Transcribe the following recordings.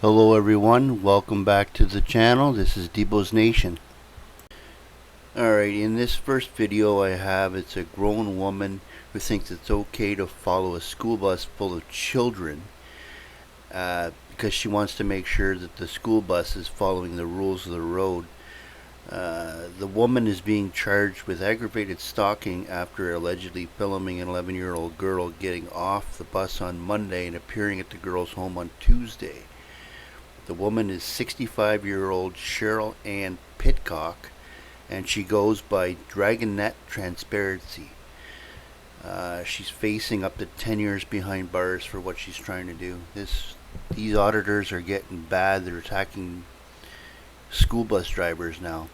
Hello everyone, welcome back to the channel. This is Debos Nation. Alright, in this first video it's a grown woman who thinks it's okay to follow a school bus full of children because she wants to make sure that the school bus is following the rules of the road. The woman is being charged with aggravated stalking after allegedly filming an 11-year-old girl getting off the bus on Monday and appearing at the girl's home on Tuesday. The woman is 65-year-old Cheryl Ann Pitcock, and she goes by Dragonet Transparency. She's facing up to 10 years behind bars for what she's trying to do. These auditors are getting bad. They're attacking school bus drivers now.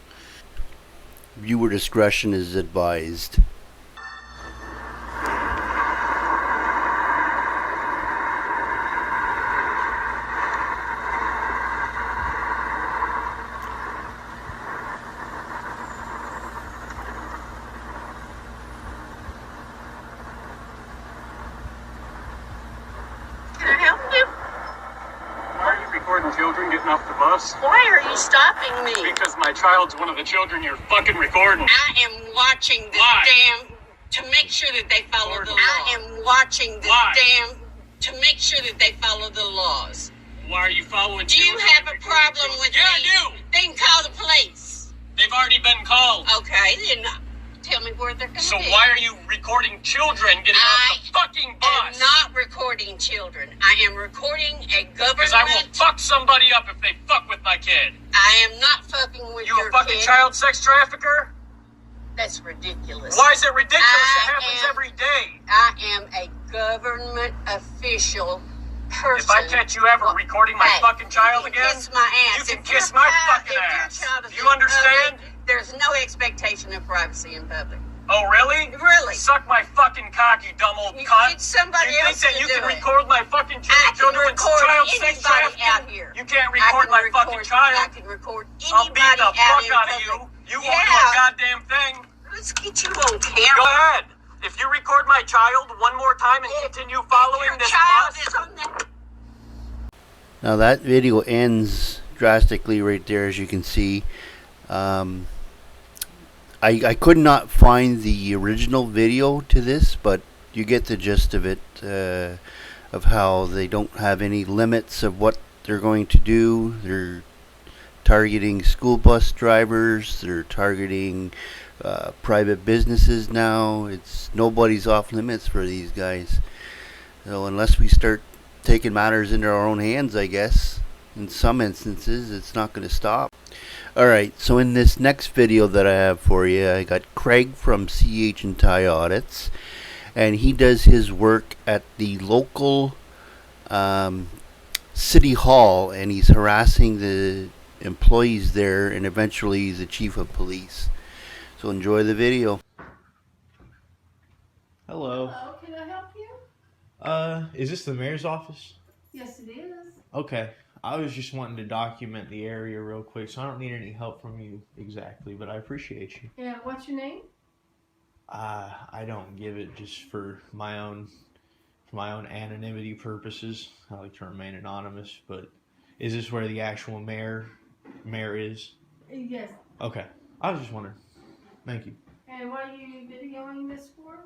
Viewer discretion is advised. Children getting off the bus. Why are you stopping me? Because my child's one of the children you're fucking recording. I am watching this to make sure that they follow the law. I am watching this to make sure that they follow the laws. Why are you following Do you have a problem with me? Yeah, I do. Then call the police. They've already been called. Okay, then tell me where they're going to So be. why are you recording children getting off the fucking bus? I am not recording children. I am recording a government... Because I will fuck somebody up if they fuck with my kid. I am not fucking with you your a fucking kid. child sex trafficker? That's ridiculous. Why is it ridiculous? It happens every day. I am a government official person. If I catch you ever recording my fucking child again, kiss my ass. You can kiss my fucking ass. You understand? There's no expectation of privacy in public. Oh, really? Really? Suck my fucking cock, you dumb old cunt. Get somebody you else think that to you do can it. record my fucking children's child sex trafficking? Out here. You can't record my fucking child. I can record anybody I'll beat the fuck out of you. You won't do a goddamn thing. Let's get you on camera. Go ahead. If you record my child one more time and continue following this bus. Now that video ends drastically right there, as you can see. I could not find the original video to this, but you get the gist of it, of how they don't have any limits of what they're going to do. They're targeting school bus drivers. They're targeting private businesses now. Nobody's off limits for these guys. So unless we start taking matters into our own hands, I guess, in some instances, it's not going to stop. Alright, so in this next video that I have for you, I got Craig from CH and Tie Audits, and he does his work at the local city hall, and he's harassing the employees there and eventually the chief of police. So enjoy the video. Hello. Hello, can I help you? Is this the mayor's office? Yes, it is. Okay. I was just wanting to document the area real quick, so I don't need any help from you exactly, but I appreciate you. Yeah, what's your name? I don't give it just for my own anonymity purposes. I like to remain anonymous, but is this where the actual mayor is? Yes. Okay. I was just wondering. Thank you. And what are you videoing this for?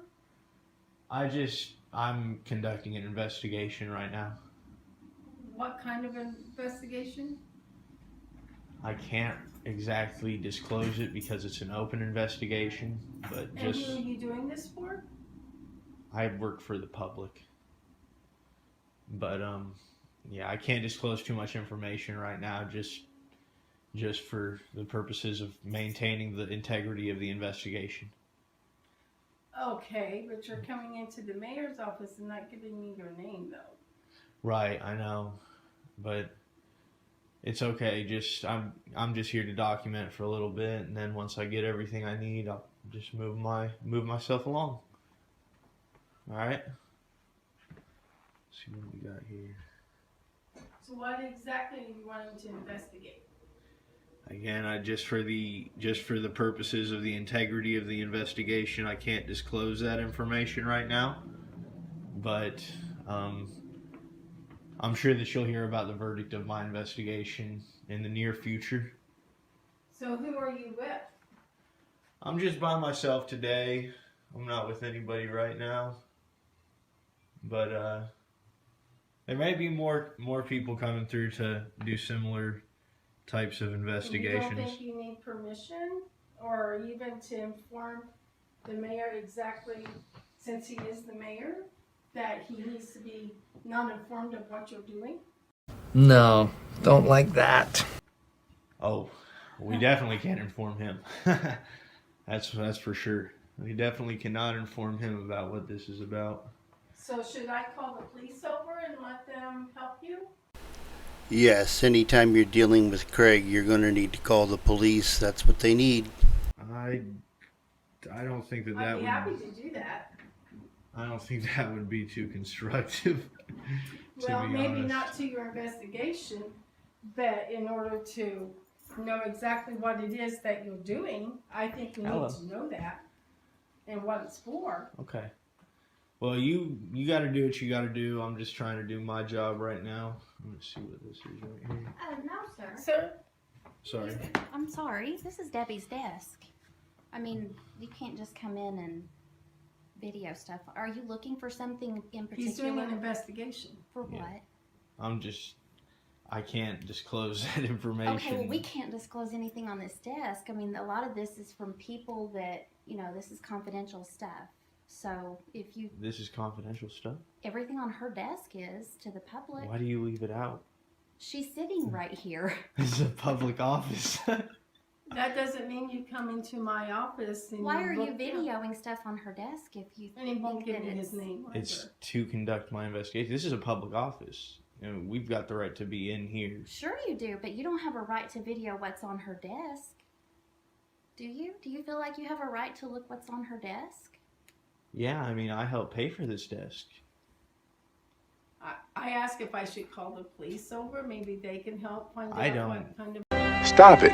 I'm conducting an investigation right now. What kind of investigation? I can't exactly disclose it because it's an open investigation, but And who are you doing this for? I work for the public. But yeah, I can't disclose too much information right now, just for the purposes of maintaining the integrity of the investigation. Okay, but you're coming into the mayor's office and not giving me your name, though. Right, I know, but it's okay. I'm just here to document for a little bit, and then once I get everything I need, I'll just move myself along. All right. Let's see what we got here. So what exactly are you wanting to investigate? Again, just for the purposes of the integrity of the investigation, I can't disclose that information right now. But I'm sure that you'll hear about the verdict of my investigation in the near future. So who are you with? I'm just by myself today. I'm not with anybody right now. But there may be more people coming through to do similar types of investigations. You don't think you need permission or even to inform the mayor exactly, since he is the mayor, that he needs to be not informed of what you're doing? No, don't like that. Oh, we definitely can't inform him. That's for sure. We definitely cannot inform him about what this is about. So should I call the police over and let them help you? Yes, anytime you're dealing with Craig, you're going to need to call the police. That's what they need. I don't think that I'd be happy to do that. I don't think that would be too constructive. Well, maybe honest. not to your investigation, but in order to know exactly what it is that you're doing, I think you need to know that and what it's for. Okay. Well, you got to do what you got to do. I'm just trying to do my job right now. Let's see what this is right here. No, sir. Sir? Sorry. I'm sorry. This is Debbie's desk. I mean, you can't just come in and video stuff. Are you looking for something in particular? He's doing an investigation. For Yeah. what? I can't disclose that information. Okay, well, we can't disclose anything on this desk. I mean, a lot of this is from people that, this is confidential stuff. So if you, This is confidential stuff? everything on her desk is to the public. Why do you leave it out? She's sitting right here. This is a public office. That doesn't mean you come into my office and Why are you look down. videoing stuff on her desk if you And he won't think give that me it's... his name. It's either. to conduct my investigation. This is a public office. We've got the right to be in here. Sure you do, but you don't have a right to video what's on her desk. Do you? Do you feel like you have a right to look what's on her desk? Yeah, I mean, I help pay for this desk. I asked if I should call the police over. Maybe they can help find out I don't. what kind of Stop it.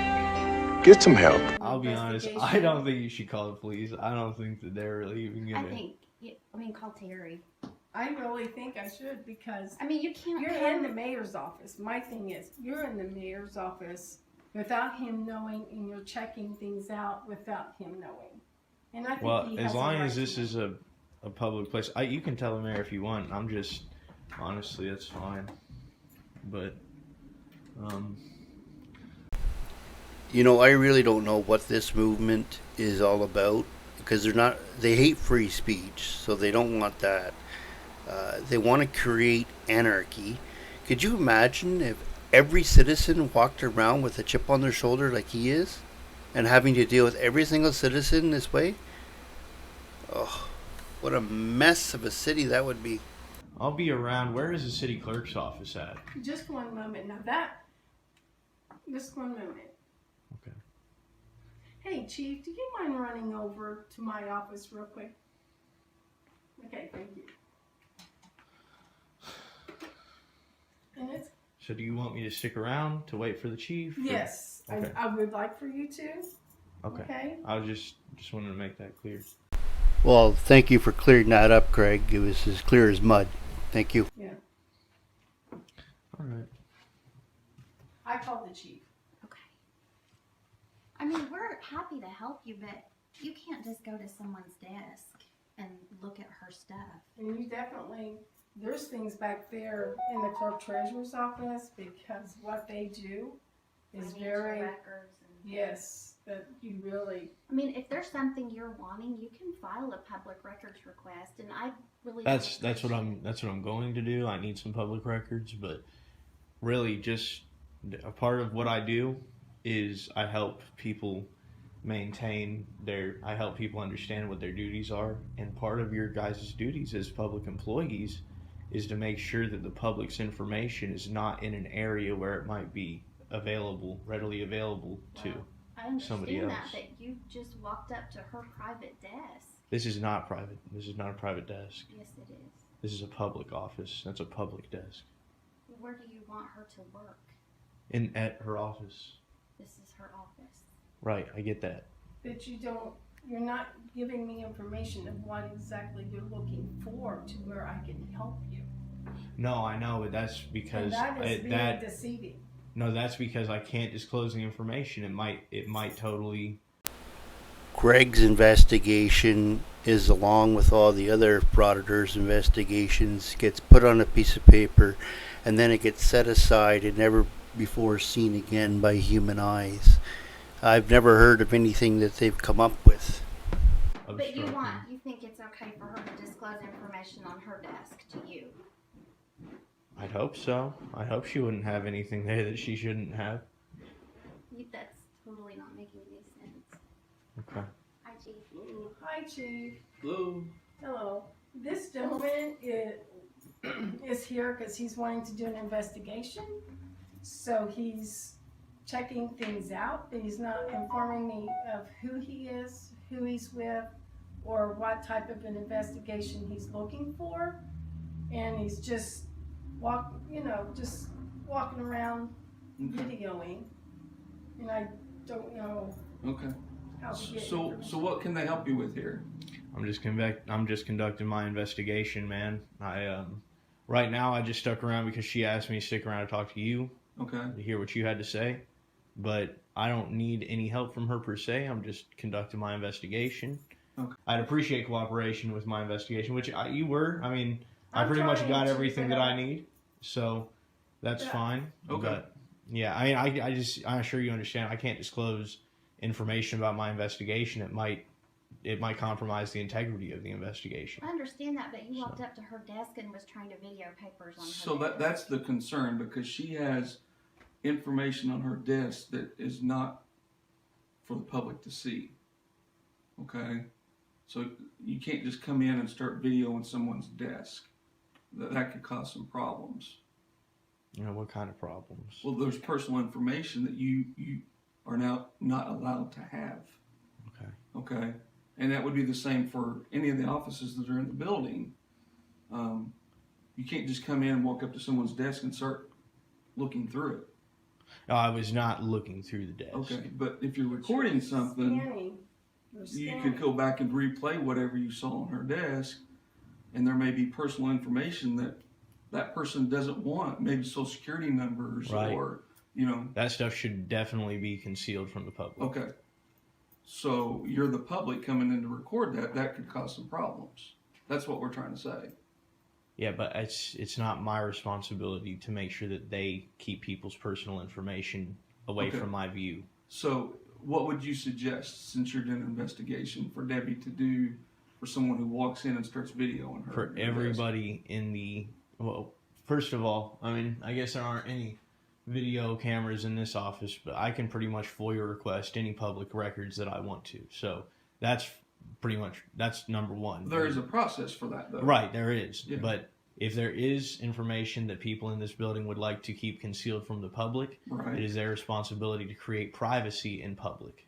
Get some help. I'll be honest, I investigation. don't think you should call the police. I don't think that they're really even I gonna... think, call Terry. I really think I should, because I mean, you can't you're come... in the mayor's office. My thing is, you're in the mayor's office without him knowing, and you're checking things out without him knowing. And I think Well, he as has a long right as to this know. is a public place, you can tell the mayor if you want. I'm just... Honestly, that's fine. But, I really don't know what this movement is all about, because they hate free speech, so they don't want that. They want to create anarchy. Could you imagine if every citizen walked around with a chip on their shoulder like he is, and having to deal with every single citizen this way? Oh, what a mess of a city that would be. I'll be around. Where is the city clerk's office at? Just one moment. Just one moment. Okay. Hey, Chief, do you mind running over to my office real quick? Okay, thank you. And it's... So do you want me to stick around to wait for the chief? or- Yes, Okay. I would like for you to. Okay. Okay? I was just wanted to make that clear. Well, thank you for clearing that up, Craig. It was as clear as mud. Thank you. Yeah. All right. I called the chief. Okay. I mean, we're happy to help you, but you can't just go to someone's desk and look at her stuff. And you definitely, there's things back there in the clerk treasurer's office, because what they do is Financial very, records and... yes, that you really, I mean, if there's something you're wanting, you can file a public records request, and I really That's what I'm going to do. I need some public records, but really just a part of what I do is I help people I help people understand what their duties are, and part of your guys' duties as public employees is to make sure that the public's information is not in an area where it might be readily available to I somebody understand else. that you just walked up to her private desk. This is not private. This is not a private desk. Yes, it is. This is a public office. That's a public desk. Where do you want her to work? At her office. This is her office. Right, I get that. that you're not giving me information of what exactly you're looking for to where I can help you. No, I know, but that's And because that is being deceiving. No, that's because I can't disclose the information. It might totally. Greg's investigation is, along with all the other frauditors' investigations, gets put on a piece of paper, and then it gets set aside and never before seen again by human eyes. I've never heard of anything that they've come up with. But you think it's okay for her to disclose information on her desk to you? I'd hope so. I hope she wouldn't have anything there that she shouldn't have. That's totally not making any sense. Okay. Hi, Chief. Hi, Chief. Hello. Hello. This gentleman is here because he's wanting to do an investigation. So he's checking things out, but he's not informing me of who he is, who he's with, or what type of an investigation he's looking for. And he's just walking around videoing. And I don't know Okay. how to get So information. what can they help you with here? I'm just conducting my investigation, man. Right now I just stuck around because she asked me to stick around to talk to you, Okay. to hear what you had to say. But I don't need any help from her per se. I'm just conducting my investigation. Okay. I'd appreciate cooperation with my investigation, which you were. I mean, I I'm pretty much trying got to, everything but that I need, so that's Yeah. fine. Okay. But yeah, I mean, I'm sure you understand. I can't disclose information about my investigation. It might compromise the integrity of the investigation. I understand that, but you walked up to her desk and was trying to video papers on her So desk. that's the concern, because she has information on her desk that is not for the public to see. Okay? So you can't just come in and start videoing someone's desk. That could cause some problems. You know, what kind of problems? Well, there's personal information that you are now not allowed to have. Okay. Okay? And that would be the same for any of the offices that are in the building. You can't just come in and walk up to someone's desk and start looking through it. No, I was not looking through the desk. Okay, but if you're recording something, Scanning. You're you scanning. could go back and replay whatever you saw on her desk, and there may be personal information that that person doesn't want, maybe social security numbers, Right. or, you know. That stuff should definitely be concealed from the public. Okay. So you're the public coming in to record that could cause some problems. That's what we're trying to say. Yeah, but it's not my responsibility to make sure that they keep people's personal information away Okay. from my view. So what would you suggest, since you're doing an investigation, for Debbie to do for someone who walks in and starts videoing her? For everybody in the, well, first of all, I mean, I guess there aren't any video cameras in this office, but I can pretty much FOIA request any public records that I want to. So that's number one. There is a process for that, though. Right, there is. Yeah. But if there is information that people in this building would like to keep concealed from the public, Right. it is their responsibility to create privacy in public.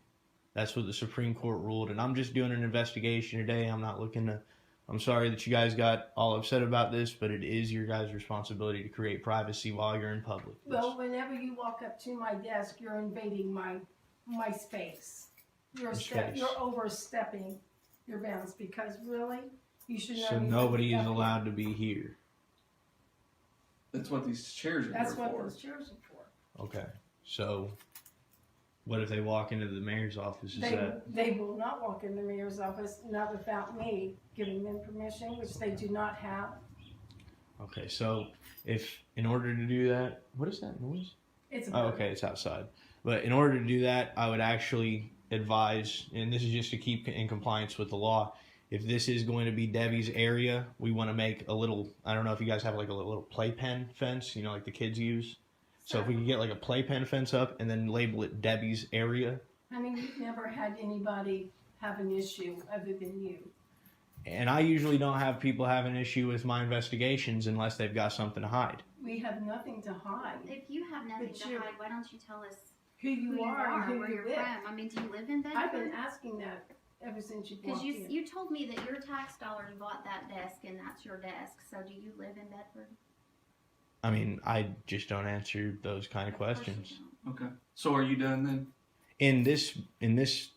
That's what the Supreme Court ruled, and I'm just doing an investigation today. I'm not looking to. I'm sorry that you guys got all upset about this, but it is your guys' responsibility to create privacy while you're in public. Well, whenever you walk up to my desk, you're invading my space. You're overstepping your bounds, because really, you should know. So nobody is allowed to be here. That's what these chairs are That's there what for. those chairs are for. Okay. So what if they walk into the mayor's office? They will not walk in the mayor's office, not without me giving them permission, which they do not have. Okay, so if in order to do that, what is that noise? It's a Oh, okay, it's outside. But in order to do that, I would actually advise, and this is just to keep in compliance with the law, if this is going to be Debbie's area, we want to make a little, I don't know if you guys have like a little playpen fence, you know, like the kids use. So if we could get like a playpen fence up and then label it Debbie's area. I mean, we've never had anybody have an issue other than you. And I usually don't have people have an issue with my investigations unless they've got something to hide. We have nothing to hide. If you have nothing But to you're- hide, why don't you tell us Who you are and who where you you're with. from? I mean, do you live in Bedford? I've been asking that ever since you Because walked in. you told me that your tax dollars bought that desk and that's your desk. So do you live in Bedford? I mean, I just don't answer those kind of Of course you questions. don't. Okay. So are you done then? In this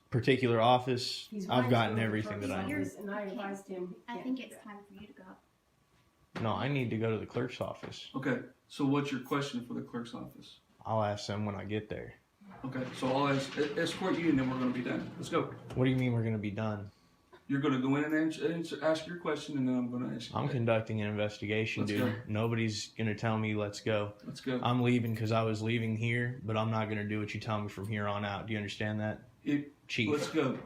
particular office, He's I've wanting to gotten go to everything the that I clerk's need. office, and I advised him. he I can't think do it's that. time for you to go. No, I need to go to the clerk's office. Okay, so what's your question for the clerk's office? I'll ask them when I get there. Okay, so I'll escort you and then we're going to be done. Let's go. What do you mean we're going to be done? You're going to go in and ask your question, and then I'm going to ask you. I'm conducting an investigation, Let's dude. go. Nobody's going to tell me let's go. Let's go. I'm leaving because I was leaving here, but I'm not going to do what you tell me from here on out. Do you understand that, Chief? Let's go.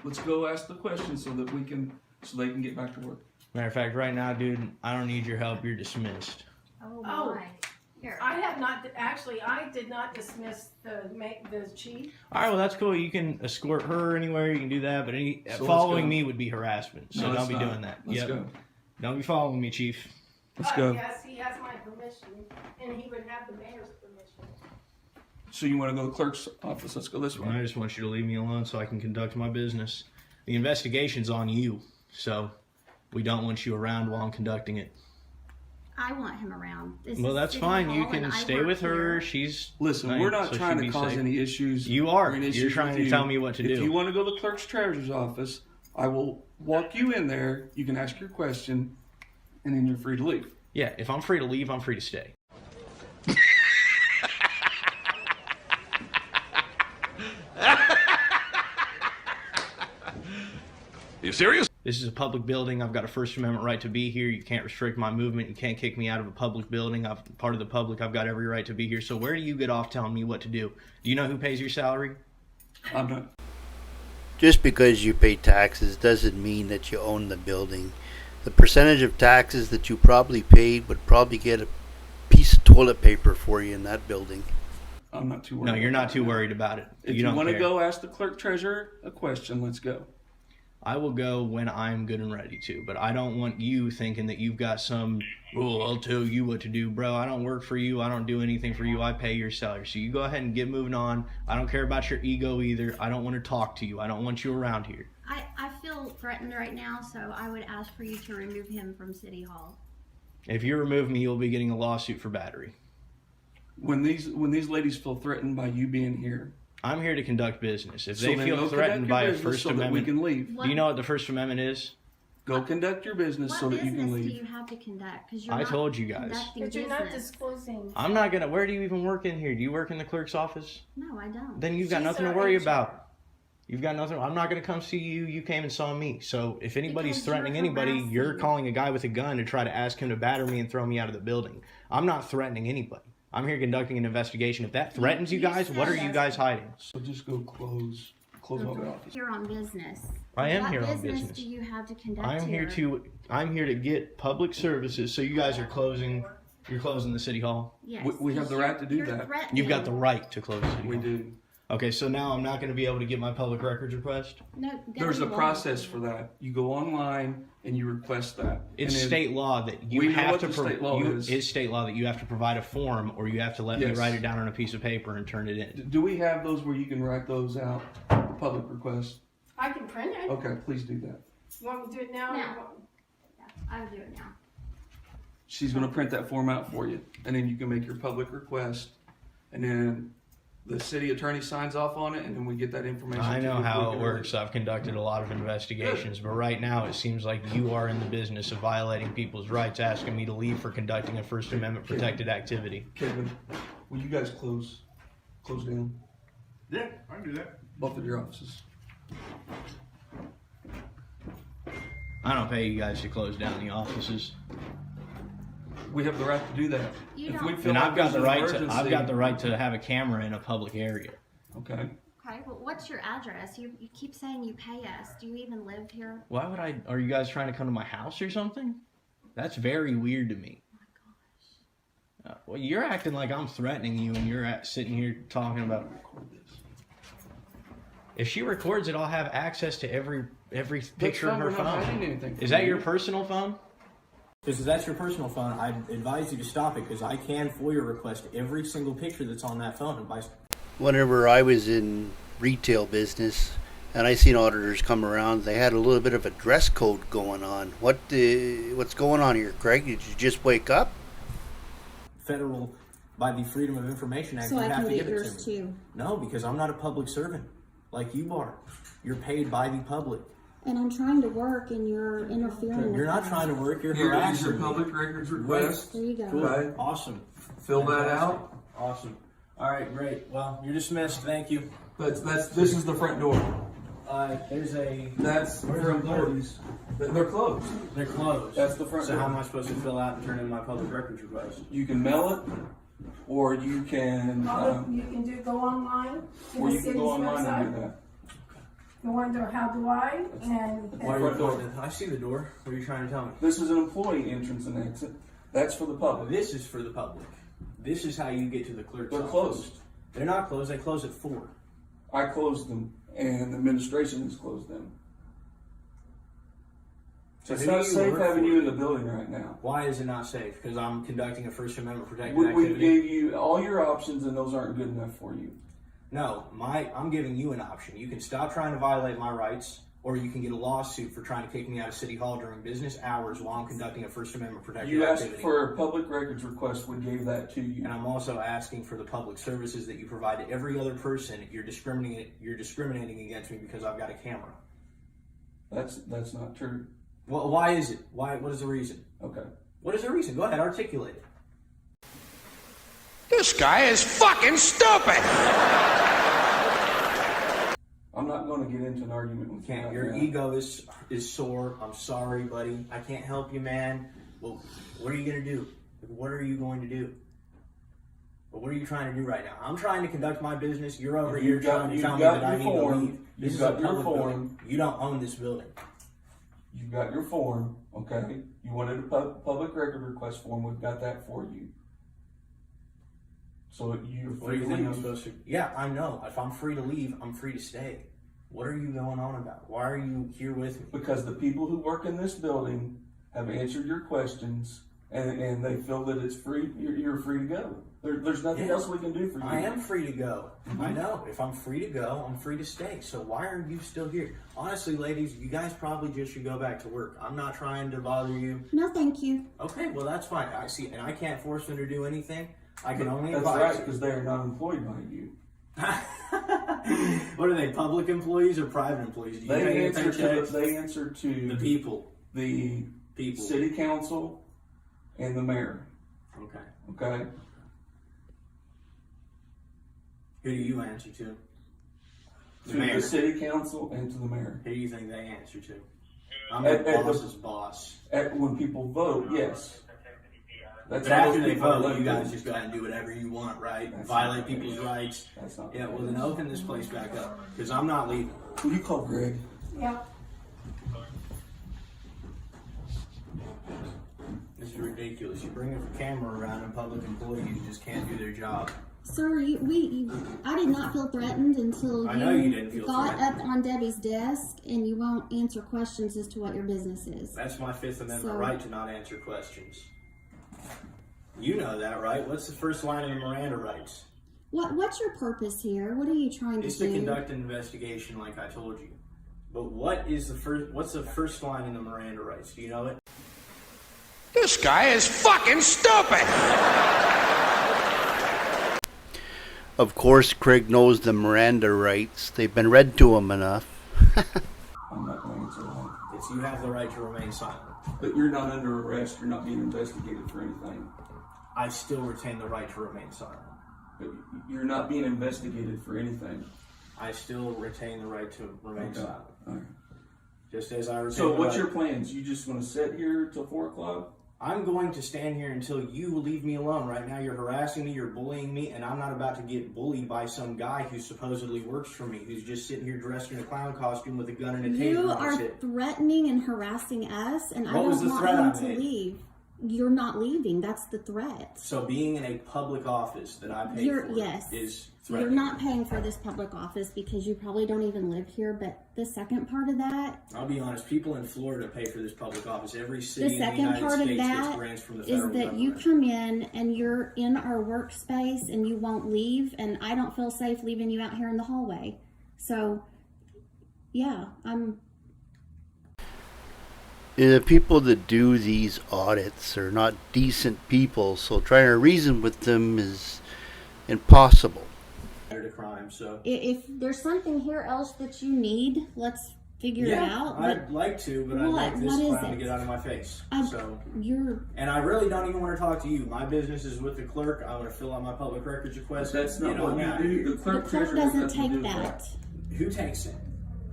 Let's go ask the question so that they can get back to work. Matter of fact, right now, dude, I don't need your help. You're dismissed. Oh Oh. my. Here. I have not, actually, I did not dismiss the chief. All right, well, that's cool. You can escort her anywhere. You can do that, but So let's following go. me would be harassment. So No, don't it's be not. doing that. Let's go. Don't be following me, Chief. Let's go. Yes, he has my permission, and he would have the mayor's permission. So you want to go to the clerk's office? Let's go this way. I just want you to leave me alone so I can conduct my business. The investigation's on you, so we don't want you around while I'm conducting it. I want him around. This Well, is that's City fine. You Hall, can and I stay work with her. here. She's Listen, nice, we're not so trying she'll to be cause safe. any issues. You are. or any You're issues trying with to you. tell me what to do. If you want to go to the clerk's treasurer's office, I will walk you in there. You can ask your question, and then you're free to leave. Yeah, if I'm free to leave, I'm free to stay. You serious? This is a public building. I've got a First Amendment right to be here. You can't restrict my movement. You can't kick me out of a public building. I'm part of the public. I've got every right to be here. So where do you get off telling me what to do? Do you know who pays your salary? I'm not. Just because you pay taxes doesn't mean that you own the building. The percentage of taxes that you probably paid would probably get a piece of toilet paper for you in that building. I'm not too worried. No, you're about not too that. worried about it. If you don't want to care. go ask the clerk treasurer a question, let's go. I will go when I'm good and ready to, but I don't want you thinking that you've got some, oh, I'll tell you what to do. Bro, I don't work for you. I don't do anything for you. I pay your salary. So you go ahead and get moving on. I don't care about your ego either. I don't want to talk to you. I don't want you around here. I feel threatened right now, so I would ask for you to remove him from City Hall. If you remove me, you'll be getting a lawsuit for battery. When these ladies feel threatened by you being here, I'm here to conduct business. If so they then feel go threatened conduct your by a business First so that we Amendment, can leave. do you know what the First Amendment is? Go conduct your business What so that you business can do leave. you have to conduct? Because you're I not told you guys. conducting But you're not business. disclosing. I'm not gonna. Where do you even work in here? Do you work in the clerk's office? No, I don't. Then you've got She's nothing to our worry HR. about. You've got nothing. I'm not gonna come see you. You came and saw me. So if anybody's Because you're threatening anybody, harassing. you're calling a guy with a gun to try to ask him to batter me and throw me out of the building. I'm not threatening anybody. I'm here conducting an investigation. If that threatens you you guys, what said are you that. guys hiding? So just go close all the office. Here on business. I am what here on business business. do you have to conduct I'm here to get public services. So you guys are closing. You're closing the city hall. Yes. We have the right to do You're that. threatening. You've got the right to close the city We hall. do. Okay, so now I'm not going to be able to get my public records request. No, There's a Debbie process won't. for that. You go online and you request that. It's And then- state law that you We know have what to. the state law is. It's state law that you have to provide a form, or you have to let me Yes. write it down on a piece of paper and turn it in. Do we have those where you can write those out? Public requests. I can print it. Okay, please do that. You want me to do it now? Now. Yeah, I'll do it now. She's going to print that form out for you, and then you can make your public request, and then the city attorney signs off on it, and then we get that information. I to know you how before it you works. I've conducted a lot of investigations, but right now it seems like you are in the business of violating people's rights, asking me to leave for conducting a First Amendment protected activity. Kevin, will you guys close down Yeah, I can do that. both of your offices? I don't pay you guys to close down the offices, We have the right to do that. You If don't. we feel and like I've got there's the an right to. emergency- I've got the right to have a camera in a public area. Okay. Okay, well, what's your address? You keep saying you pay us. Do you even live here? Why would I? Are you guys trying to come to my house or something? That's very weird to me. Well, you're acting like I'm threatening you, and you're sitting here talking about. If she records it, I'll have access to every picture in her We're not phone. hiding anything Is from that you. your personal phone? Because if that's your personal phone, I advise you to stop it because I can FOIA request every single picture that's on that phone. And Whenever I was in retail business and I seen auditors come around, they had a little bit of a dress code going on. What's going on here, Craig? Did you just wake up? federal, by the Freedom of Information Act, So you I have can to get give it yours to me. too. No, because I'm not a public servant like you are. You're paid by the public. And I'm trying to work and you're interfering with You're not me. trying to work, you're Here is harassing your me. public records request. There you go. Cool. Okay. Awesome. Fill that out. Awesome. All right, great. Well, you're dismissed. Thank you. This is the front door. There's a... That's for employees. They're closed. They're closed. That's the front So door. how am I supposed to fill out and turn in my public records request? You can mail it, or you can, You can go online to or the you can city's go online and do website. that. Go under How Do I, and Why are you Front door. pointing? I see the door. What are you trying to tell me? This is an employee entrance and exit. That's for the public. This is for the public. This is how you get to the clerk's They're office. closed. They're not closed. They close at 4. I closed them, and the administration has closed them. So It's who not do you safe work having for? you in the building right now. Why is it not safe? Because I'm conducting a First Amendment protected We activity. gave you all your options, and those aren't good enough for you. No, I'm giving you an option. You can stop trying to violate my rights, or you can get a lawsuit for trying to kick me out of City Hall during business hours while I'm conducting a First Amendment protected You asked activity. for a public records request. We gave that to you. And I'm also asking for the public services that you provide to every other person. You're discriminating against me because I've got a camera. That's not true. Well, why is it? What is the reason? Okay. What is the reason? Go ahead, articulate it. This guy is fucking stupid! I'm not going to get into an argument with you. Can't. right Your now. ego is sore. I'm sorry, buddy. I can't help you, man. Well, what are you going to do? What are you going to do? But what are you trying to do right now? I'm trying to conduct my business. You're over here trying to tell me that I need to leave. This is a public building. You don't own this building. You've got your form, okay? You wanted a public record request form. We've got that for you. So you're What do free you to think I'm leave. supposed to? Yeah, I know. If I'm free to leave, I'm free to stay. What are you going on about? Why are you here with me? Because the people who work in this building have answered your questions, and they feel that it's free. You're free to go. There's nothing else we can do for you. I am free to go. I know. If I'm free to go, I'm free to stay. So why are you still here? Honestly, ladies, you guys probably just should go back to work. I'm not trying to bother you. No, thank you. Okay, well, that's fine. I see, and I can't force them to do anything. I can only That's advise. right, because they are not employed by you. What are they, public employees or private employees? Do you They pay answer paychecks? to they answer to The people. the People. city council and the mayor. Okay. Okay. Who do you answer to? The To mayor. the city council and to the mayor. Who do you think they answer to? I'm the boss's boss. When people vote, yes. That's But how after those they people are vote, you elected. guys just go ahead and do whatever you want, right? That's Violate not the people's case. rights. That's not. Yeah, the well case. then open this place back up, because I'm not leaving. Who do you call Greg? Yeah. This is ridiculous. You bring a camera around and public employees who just can't do their job. Sir, I did not feel threatened until I know you didn't feel got threatened. up on Debbie's desk and you won't answer questions as to what your business is. That's my Fifth Amendment So- right to not answer questions. You know that, right? What's the first line of the Miranda rights? What's your purpose here? What are you trying to It's do? to conduct an investigation, like I told you. But what's the first line in the Miranda rights? Do you know it? This guy is fucking stupid! Of course, Craig knows the Miranda rights. They've been read to him enough. I'm not going to answer that. It's you have the right to remain silent. But you're not under arrest. You're not being investigated for anything. I still retain the right to remain silent. But you're not being investigated for anything. I still retain the right to remain Okay. silent. All right. Just as I retain So the what's right- your plans? You just want to sit here till 4 o'clock? I'm going to stand here until you leave me alone. Right now you're harassing me, you're bullying me, and I'm not about to get bullied by some guy who supposedly works for me, who's just sitting here dressed in a clown costume with a gun and a taser You on his are hip. threatening and harassing us, and I What was don't the want threat him I to made? leave. You're not leaving. That's the threat. So being in a public office that I pay You're for yes. is You're threatening. not paying for this public office because you probably don't even live here. But the second part of that I'll be honest, people in Florida pay for this public office. Every city The in the second United part of States gets that grants from the is federal that government. you come in and you're in our workspace and you won't leave, and I don't feel safe leaving you out here in the hallway. So, yeah, The people that do these audits are not decent people, so trying to reason with them is impossible. to crime. So if there's something here else that you need, let's figure it out. I'd like to, but I'd like this clown to get out of my face. And I really don't even want to talk to you. My business is with the clerk. I want to fill out my public records request. That's not what you do. The clerk doesn't take that. Who takes it?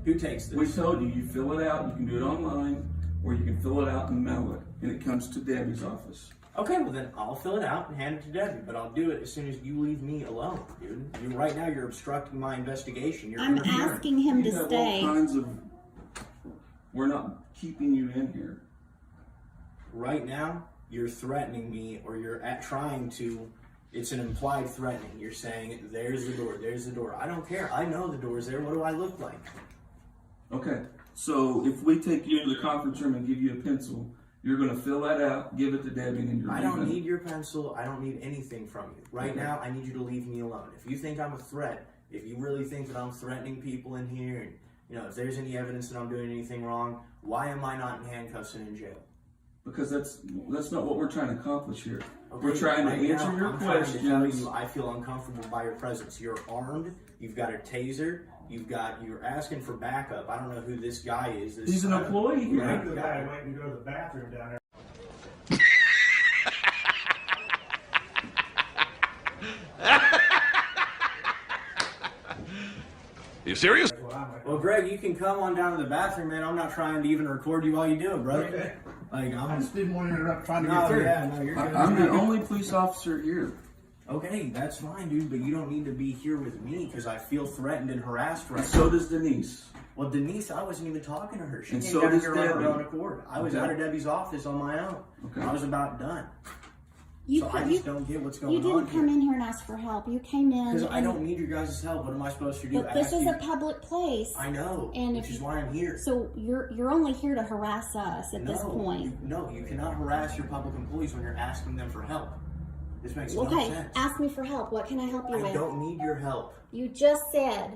Who takes this? We told you, you fill it out, you can do it online, or you can fill it out and mail it, and it comes to Debbie's office. Okay, well then I'll fill it out and hand it to Debbie, but I'll do it as soon as you leave me alone, dude. Right now you're obstructing my investigation. I'm asking him to stay. All kinds of, we're not keeping you in here. Right now, you're threatening me, or you're trying to. It's an implied threatening. You're saying, there's the door, there's the door. I don't care. I know the door's there. What do I look like? Okay, so if we take you into the conference room and give you a pencil, you're going to fill that out, give it to Debbie, and then you're leaving. I don't need your pencil. I don't need anything from you. Right now, I need you to leave me alone. If you think I'm a threat, if you really think that I'm threatening people in here, and if there's any evidence that I'm doing anything wrong, why am I not in handcuffs and in jail? Because that's not what we're trying to accomplish here. Okay, we're trying to answer your questions. Tell you, I feel uncomfortable by your presence. You're armed. You've got a taser. You're asking for backup. I don't know who this guy is. He's an employee here. I'm the guy who went and go to the bathroom down there. You serious? Well, Greg, you can come on down to the bathroom, man. I'm not trying to even record you while you do it, brother. Okay. I just didn't want to interrupt trying to get through. Yeah, you're good. I'm the only police officer here. Okay, that's fine, dude, but you don't need to be here with me because I feel threatened and harassed right now. So does Denise. Well, Denise, I wasn't even talking to her. She and came so down does here on her own accord. I was out of Debbie's office on my own. Okay. I was about done. I just don't get what's going on. You didn't come in here and ask for help. You came in. Because I don't need your guys' help. What am I supposed to do? But this is a public place. I know, which is why I'm here. So you're only here to harass us at this point. No, you cannot harass your public employees when you're asking them for help. This makes no sense. Okay, ask me for help. What can I help you with? I don't need your help. You just said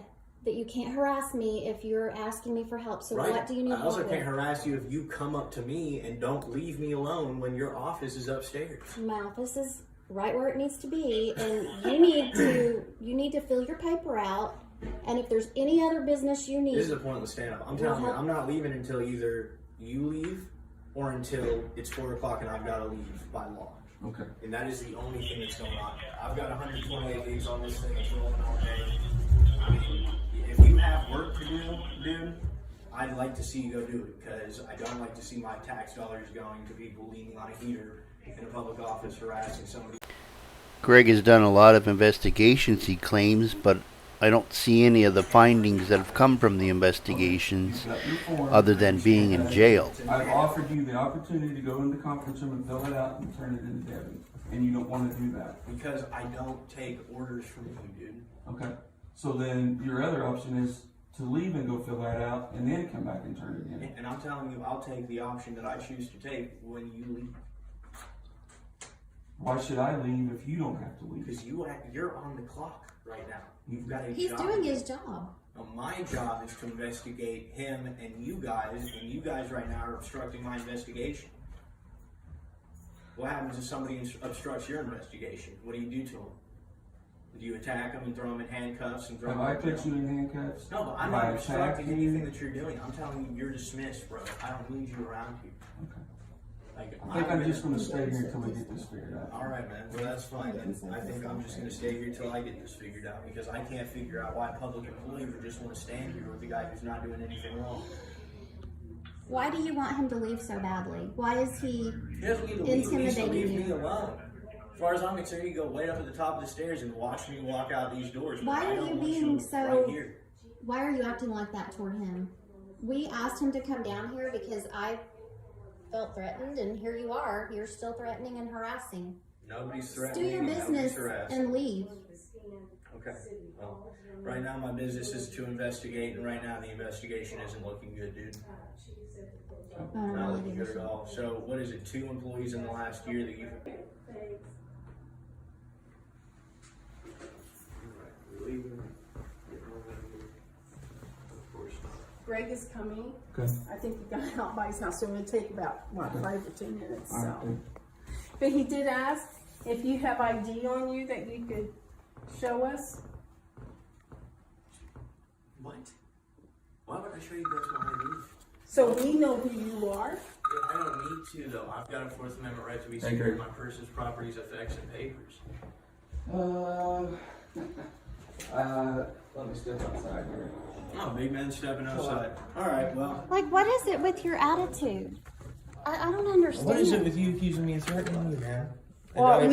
that you can't harass me if you're asking me for help. So what do you need help with? I also can't harass you if you come up to me and don't leave me alone when your office is upstairs. My office is right where it needs to be, and you need to fill your paper out. And if there's any other business you need, this is a pointless stand-up. I'm telling you, I'm not leaving until either you leave or until it's 4 o'clock and I've got to leave by law. Okay. And that is the only thing that's going on. I've got 128 leads on this thing that's rolling all day. I mean, if you have work to do, dude, I'd like to see you go do it because I don't like to see my tax dollars going to people leaning on a heater in a public office harassing somebody. Greg has done a lot of investigations, he claims, but I don't see any of the findings that have come from the investigations other than being in jail. I've offered you the opportunity to go in the conference room and fill it out and turn it into Debbie, and you don't want to do that. Because I don't take orders from you, dude. Okay. So then your other option is to leave and go fill that out and then come back and turn it in. And I'm telling you, I'll take the option that I choose to take when you leave. Why should I leave if you don't have to leave? Because you're on the clock right now. You've got a he's job. doing his job. Now, my job is to investigate him and you guys right now are obstructing my investigation. What happens if somebody obstructs your investigation? What do you do to them? Do you attack them and throw them in handcuffs and throw them? Have I put you in handcuffs? No, but I'm not obstructing anything that you're doing. I'm telling you, you're dismissed, bro. I don't need you around here. Okay. I think I'm just going to stay here until we get this figured out. All right, man. Well, that's fine. Then I think I'm just going to stay here till I get this figured out because I can't figure out why a public employee would just want to stand here with a guy who's not doing anything wrong. Why do you want him to leave so badly? Why is he doesn't need to leave. He needs to leave me you? alone. As far as I'm concerned, you go way up at the top of the stairs and watch me walk out these doors. Why are you being so? Right here. Why are you acting like that toward him? We asked him to come down here because I felt threatened, and here you are. You're still threatening and harassing. Nobody's threatening. Do your business and leave. Okay. Well, right now my business is to investigate, and right now the investigation isn't looking good, dude. Not looking good at all. So, what is it? 2 employees in the last year that you've. Greg is coming. Okay. I think he got out by his house, so it would take about, 5 or 10 minutes. All right, So. But he did ask if you have ID on you that you could show us. What? Why would I show you guys my ID? So we know who you are? I don't need to, though. I've got a Fourth Amendment right to be secure in my persons, properties, effects, and papers. Let me step outside here. Oh, big man stepping outside. All right, well. Like, what is it with your attitude? I don't understand. What is it with you accusing me of threatening you, man? Well, I I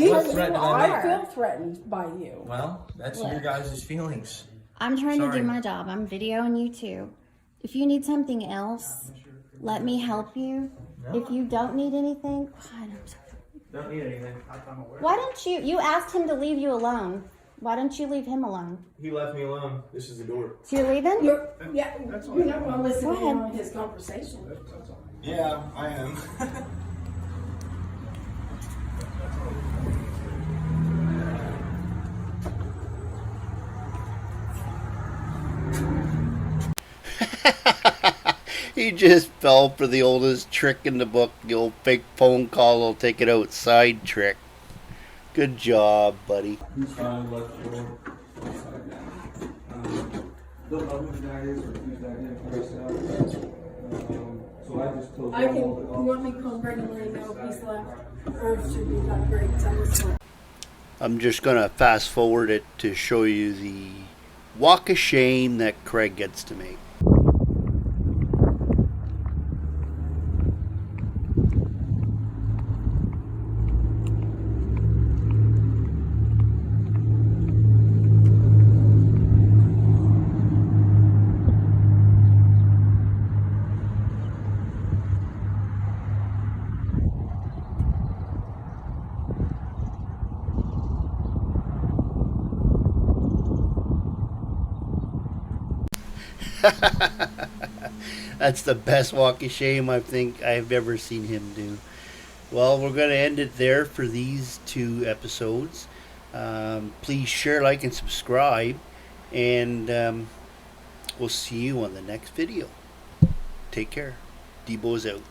feel threatened by you. Well, that's Look. your guys' feelings. I'm trying to Sorry. do my job. I'm videoing you too. If you need something else, let me help you. No. If you don't need anything, God, I'm so Don't need anything. Why don't you asked him to leave you alone. Why don't you leave him alone? He left me alone. This is the door. So you're leaving? You're not going to listen Go ahead. in on his conversation. Yeah, I am. He just fell for the oldest trick in the book, the old fake phone call, will take it outside trick. Good job, buddy. He's fine, left door, upside down. Don't know who the guy is or who's that in person. So I just told I him can, all you the want me to call Brendan and let him know if he's left? Or should we got great time? I'm just going to fast forward it to show you the walk of shame that Craig gets to make. That's the best walk of shame I think I've ever seen him do. Well, we're going to end it there for these 2 episodes. Please share, like, and subscribe. And we'll see you on the next video. Take care. Debos out.